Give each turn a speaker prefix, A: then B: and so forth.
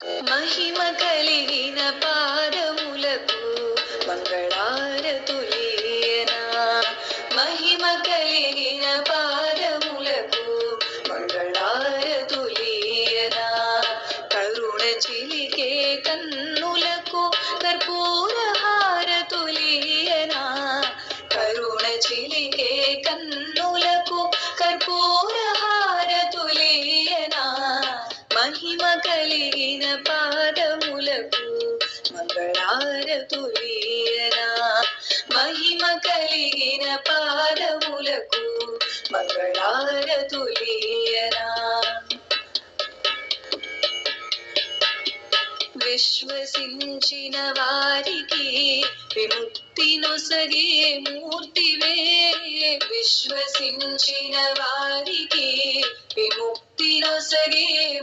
A: మహిమ కలిగిన పాదములకు మంగళారతులీయనా. మహిమ కలిగిన పాదములకు మంగళారతులీయనా. కరుణ చిలికే కన్నులకు కర్పూర హారతులీయనా. కరుణ చిలికే కన్నులకు కర్పూర హారతులీయనా. మహిమ కలిగిన పాదములకు మంగళారతులీయనా. మహిమ కలిగిన పాదములకు మంగళారతులీయనా. విశ్వసించిన వారికి విముక్తి నొసగే మూర్తివే. విశ్వసించిన వారికి విముక్తి నొసగే